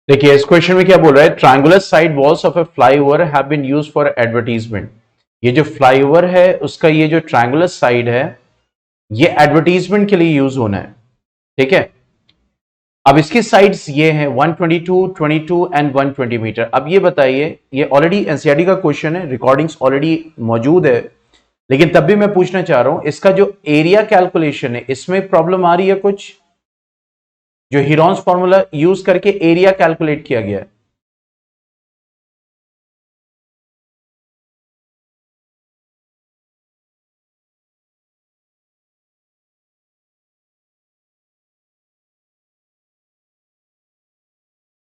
देखिए इस क्वेश्चन में क्या बोल रहा है, triangular side walls of a flyover have been used for advertisement. ये जो फ्लाईओवर है उसका ये जो ट्रायंगुलर साइड है ये एडवर्टीजमेंट के लिए यूज होना है। ठीक है, अब इसकी साइड्स ये हैं 122, 22 एंड 120 मीटर। अब ये बताइए, ये ऑलरेडी एनसीईआरटी का क्वेश्चन है, रिकॉर्डिंग्स ऑलरेडी मौजूद है, लेकिन तब भी मैं पूछना चाह रहा हूं इसका जो एरिया कैलकुलेशन है इसमें प्रॉब्लम आ रही है कुछ? जो हीरोन्स फॉर्मूला यूज करके एरिया कैलकुलेट किया गया है।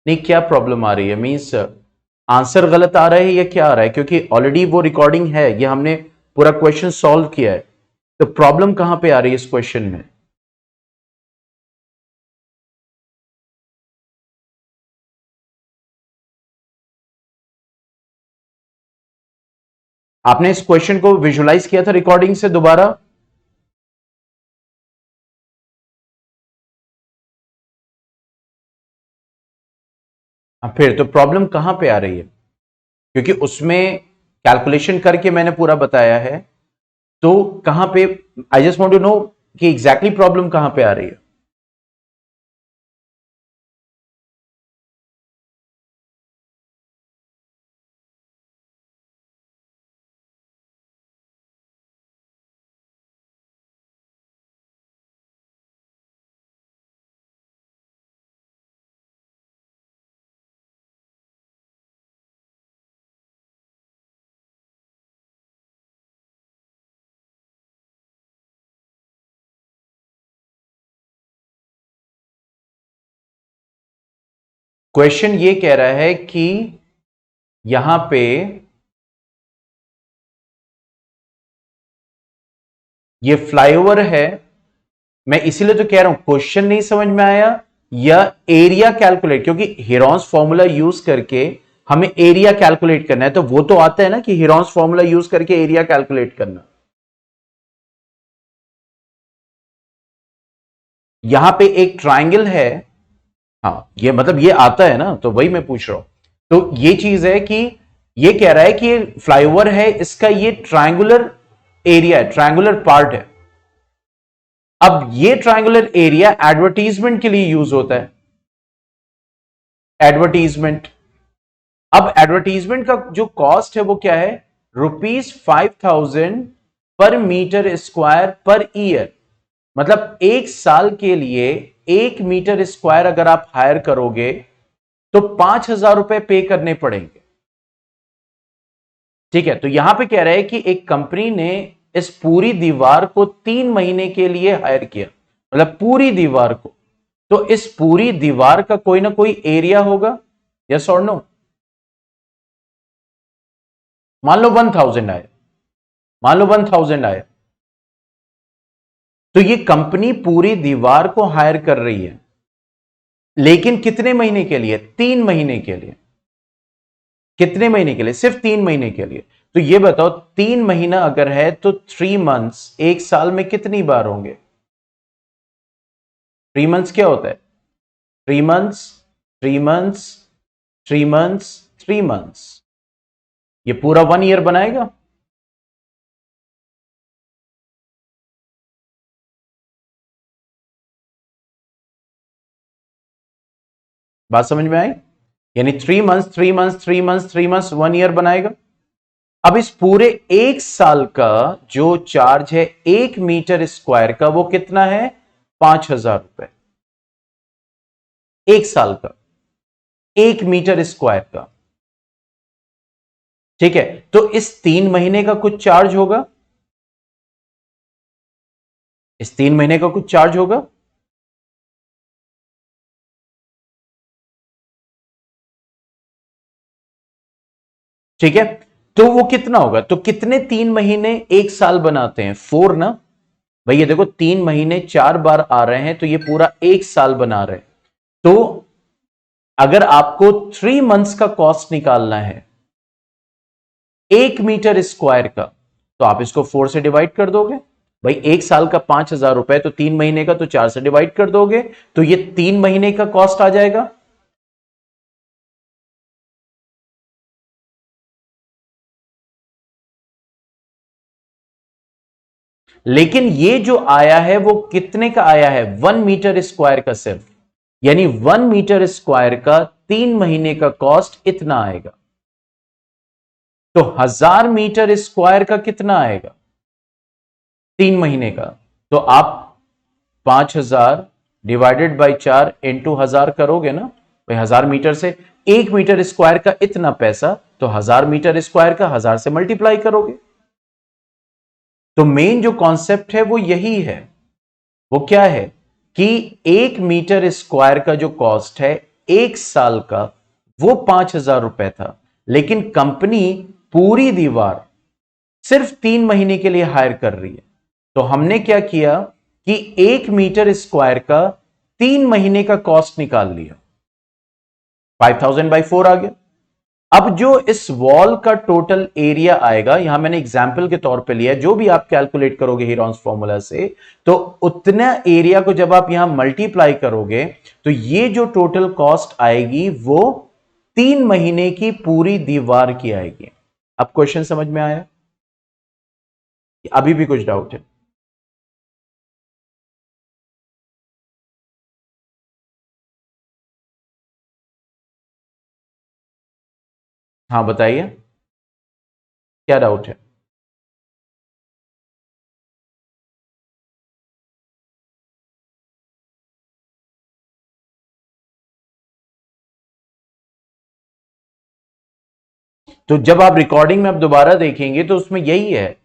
नहीं, क्या प्रॉब्लम आ रही है? मीन्स आंसर गलत आ रहा है या क्या आ रहा है? क्योंकि ऑलरेडी वो रिकॉर्डिंग है, ये हमने पूरा क्वेश्चन सॉल्व किया है, तो प्रॉब्लम कहां पे आ रही है इस क्वेश्चन में? आपने इस क्वेश्चन को विजुलाइज किया था रिकॉर्डिंग से दोबारा? फिर तो प्रॉब्लम कहां पे आ रही है? क्योंकि उसमें कैलकुलेशन करके मैंने पूरा बताया है, तो कहां पे? I just want to know कि एग्जैक्टली प्रॉब्लम कहां पे आ रही है। क्वेश्चन ये कह रहा है कि यहां पे ये फ्लाईओवर है, मैं इसीलिए तो कह रहा हूं क्वेश्चन नहीं समझ में आया या एरिया कैलकुलेट, क्योंकि हीरोन्स फॉर्मूला यूज करके हमें एरिया कैलकुलेट करना है, तो वो तो आता है ना कि हीरोन्स फॉर्मूला यूज करके एरिया कैलकुलेट करना। यहां पे एक ट्राइंगल है, हाँ ये मतलब ये आता है ना, तो वही मैं पूछ रहा हूं। तो ये चीज है कि ये कह रहा है कि ये फ्लाईओवर है, इसका ये ट्रायंगुलर एरिया है, ट्रायंगुलर पार्ट है। अब ये ट्रायंगुलर एरिया एडवर्टीजमेंट के लिए यूज होता है, एडवर्टीजमेंट। अब एडवर्टीजमेंट का जो कॉस्ट है वो क्या है? ₹5000 पर मीटर स्क्वायर पर ईयर। मतलब एक साल के लिए 1 मीटर स्क्वायर अगर आप हायर करोगे तो ₹5000 पे करने पड़ेंगे। ठीक है, तो यहां पे कह रहा है कि एक कंपनी ने इस पूरी दीवार को 3 महीने के लिए हायर किया, मतलब पूरी दीवार को। तो इस पूरी दीवार का कोई ना कोई एरिया होगा, यस और नो? मान लो 1000 आए, मान लो 1000 आए, तो ये कंपनी पूरी दीवार को हायर कर रही है, लेकिन कितने महीने के लिए? 3 महीने के लिए। कितने महीने के लिए? सिर्फ 3 महीने के लिए। तो ये बताओ 3 महीना अगर है तो 3 मंथ्स एक साल में कितनी बार होंगे? 3 मंथ्स क्या होता है? 3 मंथ्स, 3 मंथ्स, 3 मंथ्स, 3 मंथ्स, ये पूरा 1 ईयर बनाएगा। बात समझ में आई? यानी 3 months, 3 months, 3 months, 3 months, 1 year बनाएगा। अब इस पूरे एक साल का जो चार्ज है 1 मीटर स्क्वायर का वो कितना है? ₹5000। एक साल का 1 मीटर स्क्वायर का। ठीक है, तो इस 3 महीने का कुछ चार्ज होगा, इस 3 महीने का कुछ चार्ज होगा। ठीक है, तो वो कितना होगा? तो कितने 3 महीने एक साल बनाते हैं? 4 ना भैया। देखो 3 महीने 4 बार आ रहे हैं, तो ये पूरा एक साल बना रहे हैं। तो अगर आपको 3 मंथ्स का कॉस्ट निकालना है 1 मीटर स्क्वायर का, तो आप इसको 4 से डिवाइड कर दोगे। भाई एक साल का ₹5000, तो 3 महीने का तो 4 से डिवाइड कर दोगे, तो ये 3 महीने का कॉस्ट आ जाएगा। लेकिन ये जो आया है वो कितने का आया है? 1 मीटर स्क्वायर का सिर्फ, यानी 1 मीटर स्क्वायर का 3 महीने का कॉस्ट इतना आएगा। तो 1000 मीटर स्क्वायर का कितना आएगा 3 महीने का? तो आप 5000 डिवाइडेड बाई 4 इंटू 1000 करोगे ना भाई, 1000 मीटर से 1 मीटर स्क्वायर का इतना पैसा, तो 1000 मीटर स्क्वायर का 1000 से मल्टीप्लाई करोगे। तो मेन जो कॉन्सेप्ट है वो यही है। वो क्या है कि 1 मीटर स्क्वायर का जो कॉस्ट है 1 साल का, वो 5000 रुपए था, लेकिन कंपनी पूरी दीवार सिर्फ 3 महीने के लिए हायर कर रही है। तो हमने क्या किया कि 1 मीटर स्क्वायर का 3 महीने का कॉस्ट निकाल लिया, 5000/4 आ गया। अब जो इस वॉल का टोटल एरिया आएगा, यहां मैंने एग्जाम्पल के तौर पे लिया, जो भी आप कैलकुलेट करोगे हीरॉन्स फॉर्मूला से, तो उतना एरिया को जब आप यहां मल्टीप्लाई करोगे तो ये जो टोटल कॉस्ट आएगी वो 3 महीने की पूरी दीवार की आएगी। अब क्वेश्चन समझ में आया? अभी भी कुछ डाउट है? हाँ बताइए, क्या डाउट है? तो जब आप रिकॉर्डिंग में अब दोबारा देखेंगे तो उसमें यही है,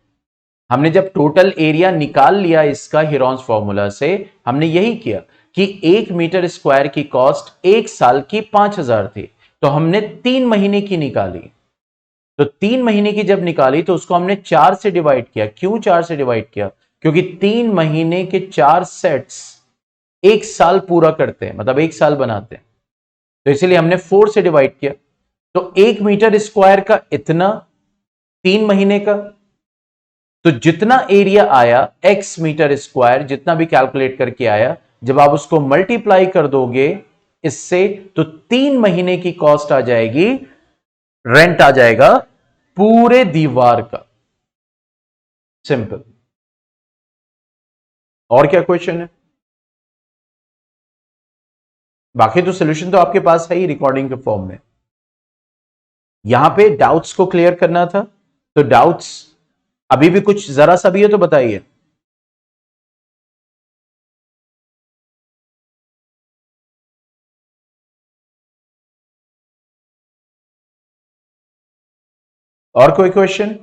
हमने जब टोटल एरिया निकाल लिया इसका हीरॉन्स फॉर्मूला से, हमने यही किया कि 1 मीटर स्क्वायर की कॉस्ट 1 साल की 5000 थी, तो हमने 3 महीने की निकाली। तो 3 महीने की जब निकाली तो उसको हमने 4 से डिवाइड किया। क्यों 4 से डिवाइड किया? क्योंकि 3 महीने के 4 सेट्स 1 साल पूरा करते हैं, मतलब 1 साल बनाते हैं, तो इसीलिए हमने 4 से डिवाइड किया। तो 1 मीटर स्क्वायर का इतना 3 महीने का, तो जितना एरिया आया x मीटर स्क्वायर, जितना भी कैलकुलेट करके आया, जब आप उसको मल्टीप्लाई कर दोगे इससे, तो 3 महीने की कॉस्ट आ जाएगी, रेंट आ जाएगा पूरे दीवार का। सिंपल। और क्या क्वेश्चन है? बाकी तो सोल्यूशन तो आपके पास है ही रिकॉर्डिंग के फॉर्म में। यहां पे डाउट्स को क्लियर करना था, तो डाउट्स अभी भी कुछ जरा सा भी है तो बताइए। और कोई क्वेश्चन?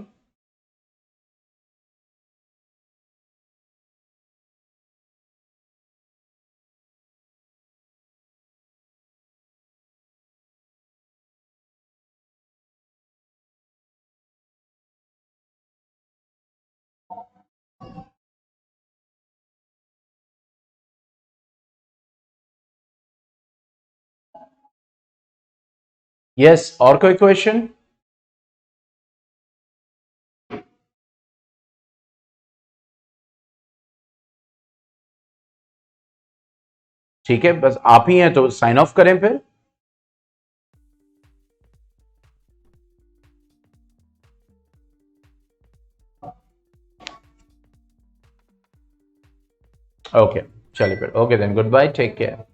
यस, और कोई क्वेश्चन? ठीक है, बस आप ही हैं तो साइन ऑफ करें फिर। ओके, चलिए फिर, okay then, goodbye, take care.